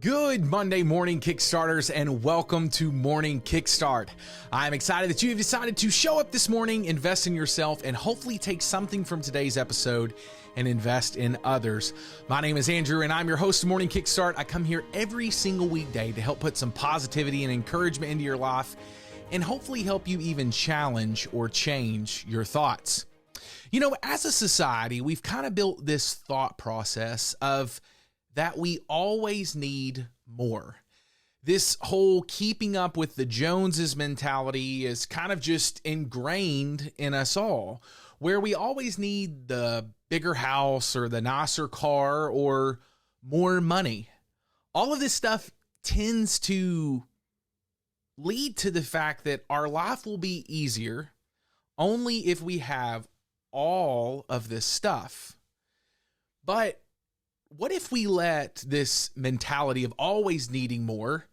Good Monday morning, Kickstarters, and welcome to Morning Kickstart. I'm excited that you have decided to show up this morning, invest in yourself, and hopefully take something from today's episode and invest in others. My name is Andrew, and I'm your host of Morning Kickstart. I come here every single weekday to help put some positivity and encouragement into your life and hopefully help you even challenge or change your thoughts. You know, as a society, we've kind of built this thought process of that we always need more. This whole keeping up with the Joneses mentality is kind of just ingrained in us all, where we always need the bigger house or the nicer car or more money. All of this stuff tends to lead to the fact that our life will be easier only if we have all of this stuff. But what if we let this mentality of always needing more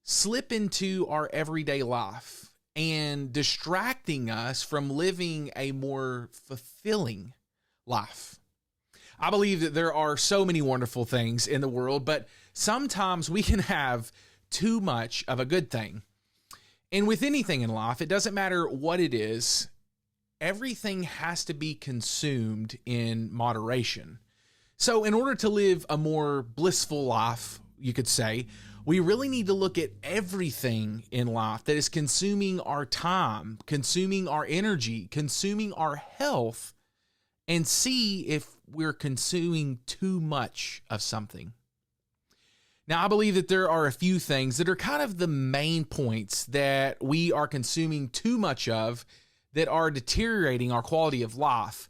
slip into our everyday life and distracting us from living a more fulfilling life? I believe that there are so many wonderful things in the world, but sometimes we can have too much of a good thing. And with anything in life, it doesn't matter what it is, everything has to be consumed in moderation. So in order to live a more blissful life, you could say, we really need to look at everything in life that is consuming our time, consuming our energy, consuming our health, and see if we're consuming too much of something. Now, I believe that there are a few things that are kind of the main points that we are consuming too much of that are deteriorating our quality of life.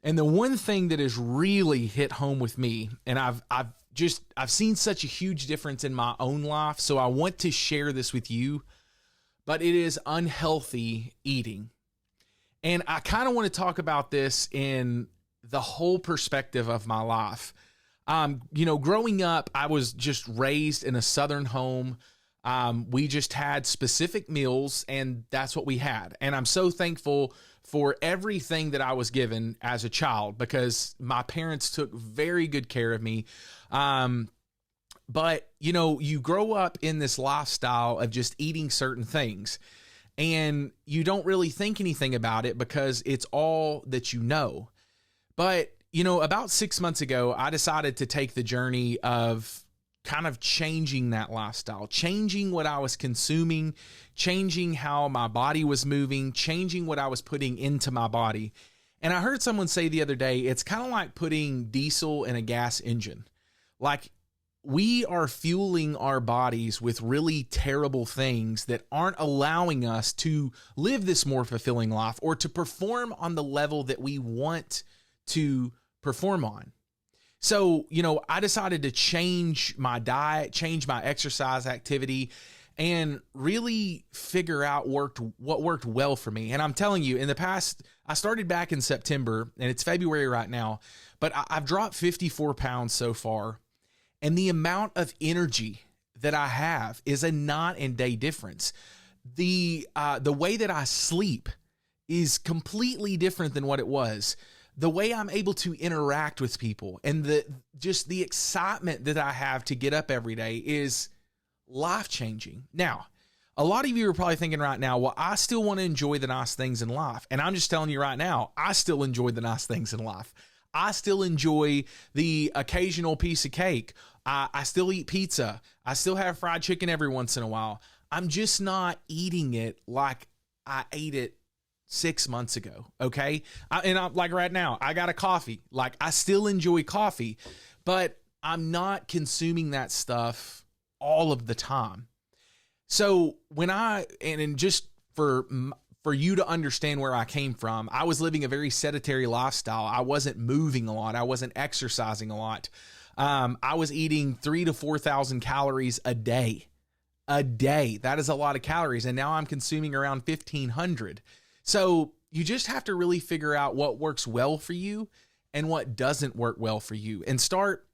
And the one thing that has really hit home with me, and I've seen such a huge difference in my own life, so I want to share this with you, but it is unhealthy eating. And I kind of want to talk about this in the whole perspective of my life. Growing up, I was just raised in a Southern home. We just had specific meals, and that's what we had. And I'm so thankful for everything that I was given as a child because my parents took very good care of me. But you grow up in this lifestyle of just eating certain things and you don't really think anything about it because it's all that you know. But, about 6 months ago, I decided to take the journey of kind of changing that lifestyle, changing what I was consuming, changing how my body was moving, changing what I was putting into my body. And I heard someone say the other day, it's kind of like putting diesel in a gas engine. Like we are fueling our bodies with really terrible things that aren't allowing us to live this more fulfilling life or to perform on the level that we want to perform on. So, I decided to change my diet, change my exercise activity, and really figure out what worked well for me. And I'm telling you, in the past, I started back in September, and it's February right now, but I've dropped 54 pounds so far. And the amount of energy that I have is a night and day difference. The way that I sleep is completely different than what it was. The way I'm able to interact with people and the excitement that I have to get up every day is life-changing. Now, a lot of you are probably thinking right now, well, I still want to enjoy the nice things in life. And I'm just telling you right now, I still enjoy the nice things in life. I still enjoy the occasional piece of cake. I still eat pizza. I still have fried chicken every once in a while. I'm just not eating it like I ate it 6 months ago. Okay. Like right now, I got a coffee. Like I still enjoy coffee, but I'm not consuming that stuff all of the time. So just for you to understand where I came from, I was living a very sedentary lifestyle. I wasn't moving a lot. I wasn't exercising a lot. I was eating 3,000 to 4,000 calories a day. That is a lot of calories. And now I'm consuming around 1,500. So you just have to really figure out what works well for you and what doesn't work well for you, and start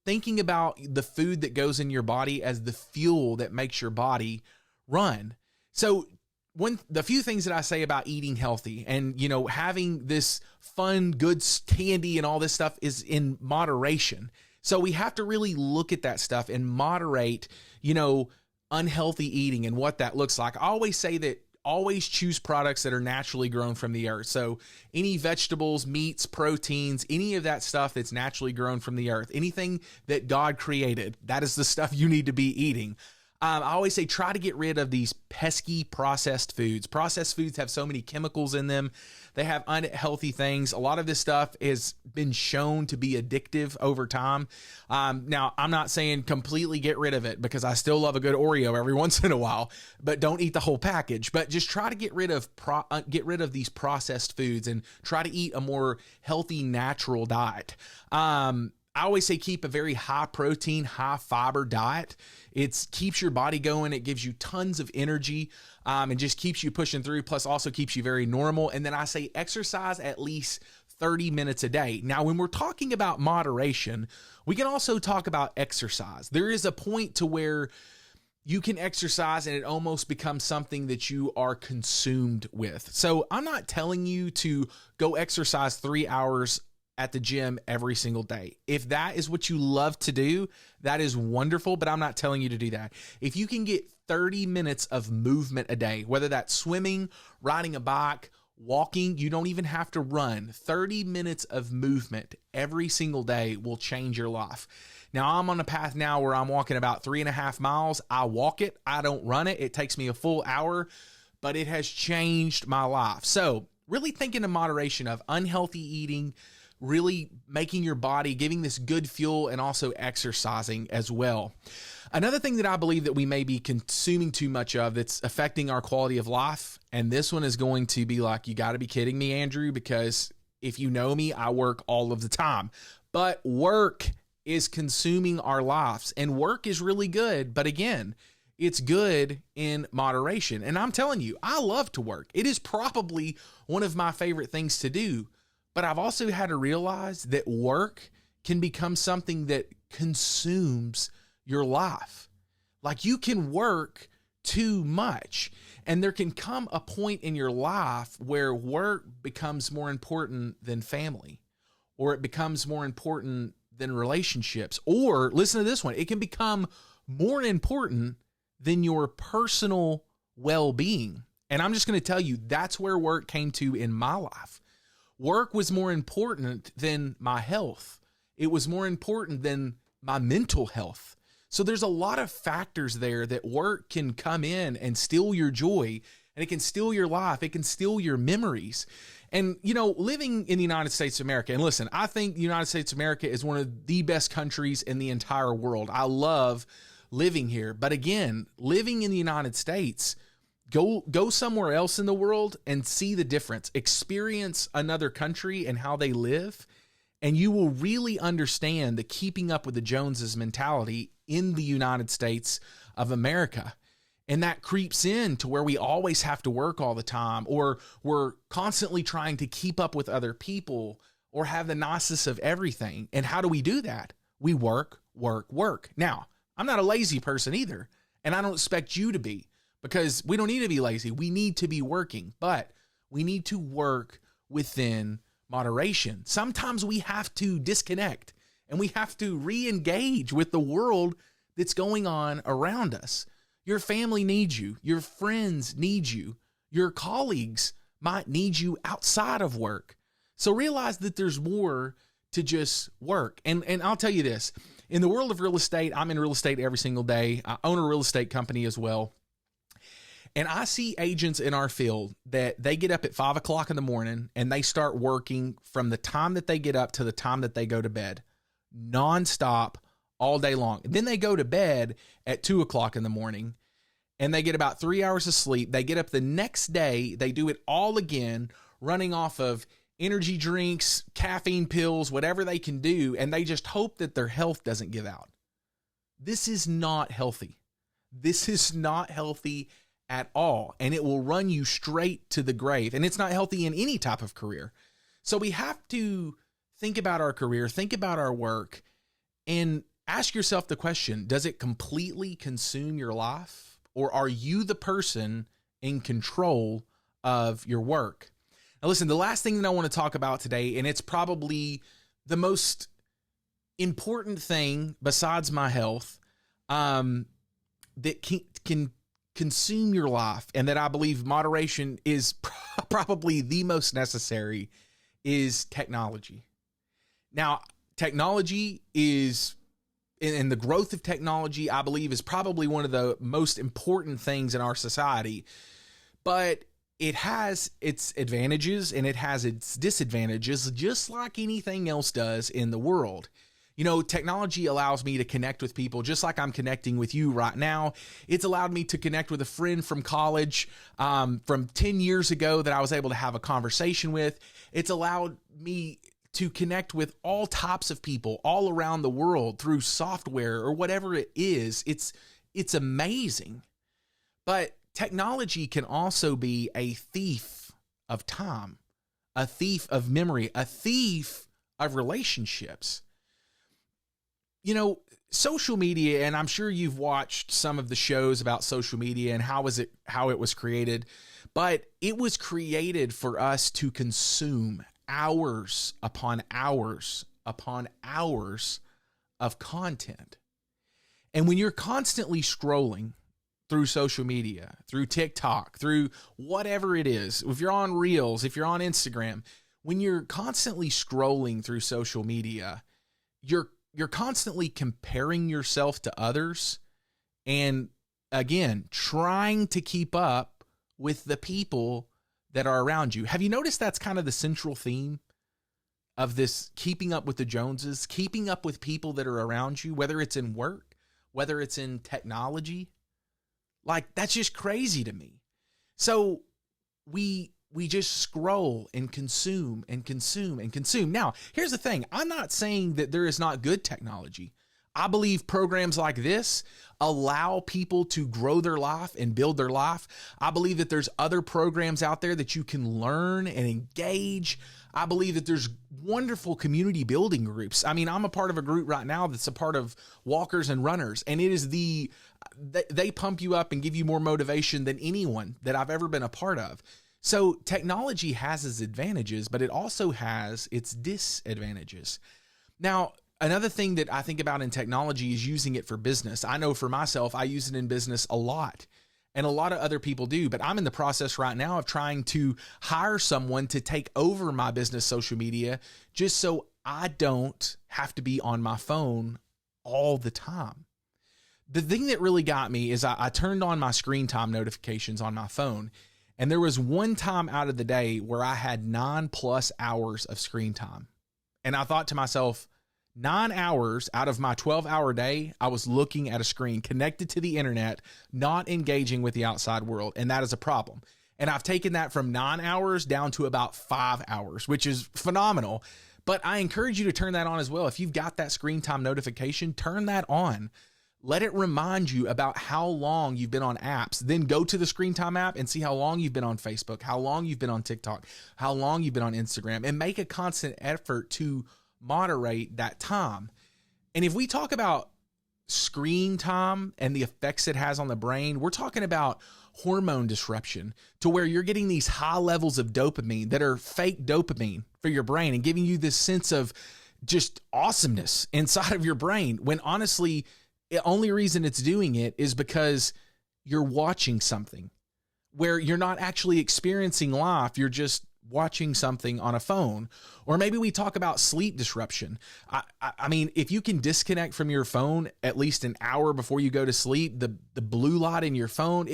thinking about the food that goes in your body as the fuel that makes your body run. So the few things that I say about eating healthy and, having this fun, good candy and all this stuff is in moderation. So we have to really look at that stuff and moderate, unhealthy eating and what that looks like. I always say that always choose products that are naturally grown from the earth. So any vegetables, meats, proteins, any of that stuff that's naturally grown from the earth, anything that God created, that is the stuff you need to be eating. I always say try to get rid of these pesky processed foods. Processed foods have so many chemicals in them. They have unhealthy things. A lot of this stuff has been shown to be addictive over time. Now, I'm not saying completely get rid of it because I still love a good Oreo every once in a while, but don't eat the whole package. But just try to get rid of these processed foods and try to eat a more healthy, natural diet. I always say keep a very high protein, high fiber diet. It keeps your body going. It gives you tons of energy and just keeps you pushing through, plus also keeps you very normal. And then I say exercise at least 30 minutes a day. Now, when we're talking about moderation, we can also talk about exercise. There is a point to where you can exercise and it almost becomes something that you are consumed with. So I'm not telling you to go exercise 3 hours at the gym every single day. If that is what you love to do, that is wonderful, but I'm not telling you to do that. If you can get 30 minutes of movement a day, whether that's swimming, riding a bike, walking, you don't even have to run. 30 minutes of movement every single day will change your life. Now, I'm on a path now where I'm walking about 3.5 miles. I walk it. I don't run it. It takes me a full hour, but it has changed my life. So really thinking in moderation of unhealthy eating, really making your body, giving this good fuel, and also exercising as well. Another thing that I believe that we may be consuming too much of that's affecting our quality of life, and this one is going to be like, you got to be kidding me, Andrew, because if you know me, I work all of the time. But work is consuming our lives, and work is really good. But again, it's good in moderation. And I'm telling you, I love to work. It is probably one of my favorite things to do. But I've also had to realize that work can become something that consumes your life. Like you can work too much, and there can come a point in your life where work becomes more important than family, or it becomes more important than relationships, or listen to this one, it can become more important than your personal well-being. And I'm just going to tell you, that's where work came to in my life. Work was more important than my health. It was more important than my mental health. So there's a lot of factors there that work can come in and steal your joy, and it can steal your life. It can steal your memories. And, living in the United States of America, and listen, I think the United States of America is one of the best countries in the entire world. I love living here. But again, living in the United States, Go somewhere else in the world and see the difference. Experience another country and how they live, and you will really understand the keeping up with the Joneses mentality in the United States of America. And that creeps in to where we always have to work all the time, or we're constantly trying to keep up with other people or have the nicest of everything. And how do we do that? We work, work, work. Now, I'm not a lazy person either, and I don't expect you to be. Because we don't need to be lazy. We need to be working, but we need to work within moderation. Sometimes we have to disconnect and we have to re-engage with the world that's going on around us. Your family needs you. Your friends need you. Your colleagues might need you outside of work. So realize that there's more to just work. And I'll tell you this, in the world of real estate, I'm in real estate every single day. I own a real estate company as well. And I see agents in our field that they get up at 5 o'clock in the morning and they start working from the time that they get up to the time that they go to bed, nonstop all day long. And then they go to bed at 2 o'clock in the morning and they get about 3 hours of sleep. They get up the next day, they do it all again, running off of energy drinks, caffeine pills, whatever they can do. And they just hope that their health doesn't give out. This is not healthy. This is not healthy at all, and it will run you straight to the grave, and it's not healthy in any type of career. So we have to think about our career, think about our work, and ask yourself the question, does it completely consume your life, or are you the person in control of your work. Now, listen, the last thing that I want to talk about today, and it's probably the most important thing besides my health, that can consume your life, and that I believe moderation is probably the most necessary, is technology. Now, technology is, and the growth of technology, I believe, is probably one of the most important things in our society, but it has its advantages and it has its disadvantages, just like anything else does in the world. You know, technology allows me to connect with people just like I'm connecting with you right now. It's allowed me to connect with a friend from college from 10 years ago that I was able to have a conversation with. It's allowed me to connect with all types of people all around the world through software or whatever it is. It's amazing. But technology can also be a thief of time, a thief of memory, a thief of relationships. You know, social media, and I'm sure you've watched some of the shows about social media and how it was created, but it was created for us to consume hours upon hours upon hours of content. And when you're constantly scrolling through social media, through TikTok, through whatever it is, if you're on Reels, if you're on Instagram, when you're constantly scrolling through social media, you're constantly comparing yourself to others and, again, trying to keep up with the people that are around you. Have you noticed that's kind of the central theme of this keeping up with the Joneses, keeping up with people that are around you, whether it's in work, whether it's in technology? Like, that's just crazy to me. So we just scroll and consume and consume and consume. Now, here's the thing. I'm not saying that there is not good technology. I believe programs like this allow people to grow their life and build their life. I believe that there's other programs out there that you can learn and engage. I believe that there's wonderful community building groups. I mean, I'm a part of a group right now that's a part of walkers and runners, and it is they pump you up and give you more motivation than anyone that I've ever been a part of. So technology has its advantages, but it also has its disadvantages. Now, another thing that I think about in technology is using it for business. I know for myself, I use it in business a lot, and a lot of other people do, but I'm in the process right now of trying to hire someone to take over my business social media just so I don't have to be on my phone all the time. The thing that really got me is I turned on my screen time notifications on my phone, and there was one time out of the day where I had 9+ hours of screen time. And I thought to myself, 9 hours out of my 12-hour day, I was looking at a screen, connected to the internet, not engaging with the outside world. And that is a problem. And I've taken that from 9 hours down to about 5 hours, which is phenomenal. But I encourage you to turn that on as well. If you've got that screen time notification, turn that on. Let it remind you about how long you've been on apps. Then go to the screen time app and see how long you've been on Facebook, how long you've been on TikTok, how long you've been on Instagram, and make a constant effort to moderate that time. And if we talk about screen time and the effects it has on the brain, we're talking about hormone disruption to where you're getting these high levels of dopamine that are fake dopamine for your brain and giving you this sense of just awesomeness inside of your brain, when honestly, the only reason it's doing it is because you're watching something where you're not actually experiencing life. You're just watching something on a phone. Or maybe we talk about sleep disruption. I mean, if you can disconnect from your phone at least an hour before you go to sleep, the blue light in your phone,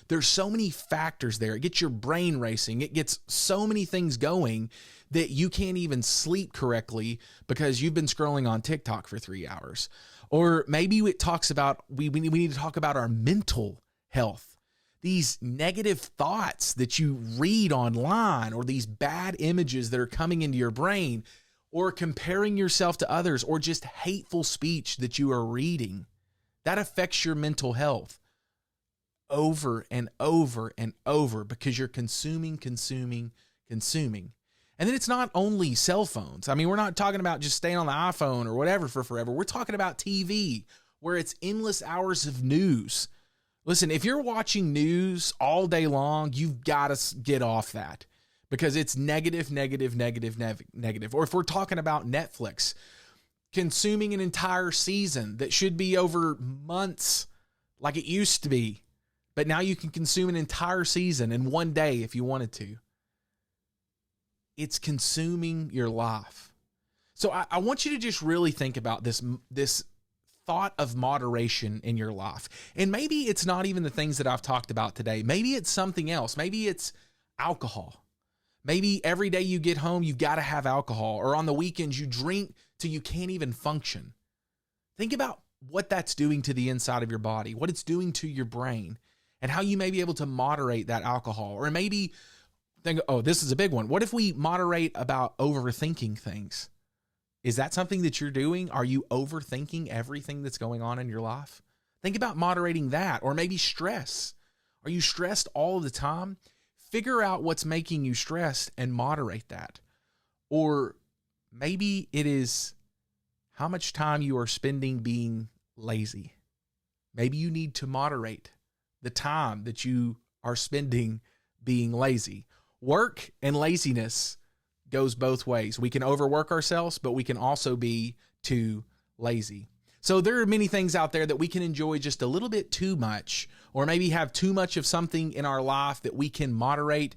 there's so many factors there. It gets your brain racing. It gets so many things going that you can't even sleep correctly because you've been scrolling on TikTok for 3 hours. Or maybe it talks about, we need to talk about our mental health. These negative thoughts that you read online, or these bad images that are coming into your brain, or comparing yourself to others, or just hateful speech that you are reading, that affects your mental health over and over and over because you're consuming. And then it's not only cell phones. I mean, we're not talking about just staying on the iPhone or whatever for forever. We're talking about TV, where it's endless hours of news, Listen, if you're watching news all day long, you've got to get off that because it's negative, negative, negative, negative. Or if we're talking about Netflix, consuming an entire season that should be over months like it used to be, but now you can consume an entire season in one day if you wanted to. It's consuming your life. So I want you to just really think about this thought of moderation in your life. And maybe it's not even the things that I've talked about today. Maybe it's something else. Maybe it's alcohol. Maybe every day you get home, you've got to have alcohol. Or on the weekends, you drink till you can't even function. Think about what that's doing to the inside of your body, what it's doing to your brain, and how you may be able to moderate that alcohol. Or maybe think, oh, this is a big one. What if we moderate about overthinking things? Is that something that you're doing? Are you overthinking everything that's going on in your life? Think about moderating that. Or maybe stress. Are you stressed all the time? Figure out what's making you stressed and moderate that. Or maybe it is how much time you are spending being lazy. Maybe you need to moderate the time that you are spending being lazy. Work and laziness goes both ways. We can overwork ourselves, but we can also be too lazy. So there are many things out there that we can enjoy just a little bit too much, or maybe have too much of something in our life that we can moderate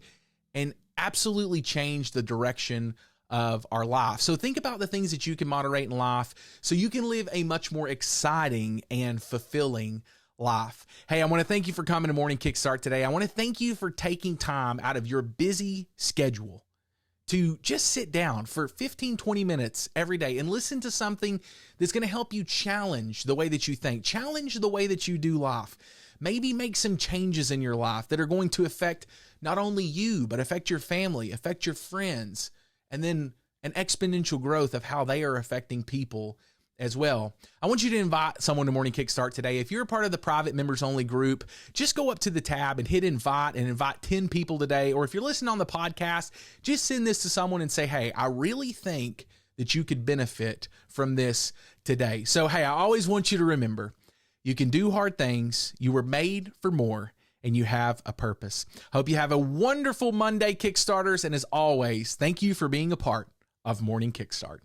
and absolutely change the direction of our life. So think about the things that you can moderate in life so you can live a much more exciting and fulfilling life. Hey, I want to thank you for coming to Morning Kickstart today. I want to thank you for taking time out of your busy schedule to just sit down for 15, 20 minutes every day and listen to something that's going to help you challenge the way that you think, challenge the way that you do life. Maybe make some changes in your life that are going to affect not only you, but affect your family, affect your friends, and then an exponential growth of how they are affecting people as well. I want you to invite someone to Morning Kickstart today. If you're a part of the private members only group, just go up to the tab and hit invite and invite 10 people today. Or if you're listening on the podcast, just send this to someone and say, hey, I really think that you could benefit from this today. So, hey, I always want you to remember, you can do hard things. You were made for more, and you have a purpose. Hope you have a wonderful Monday, Kickstarters. And as always, thank you for being a part of Morning Kickstart.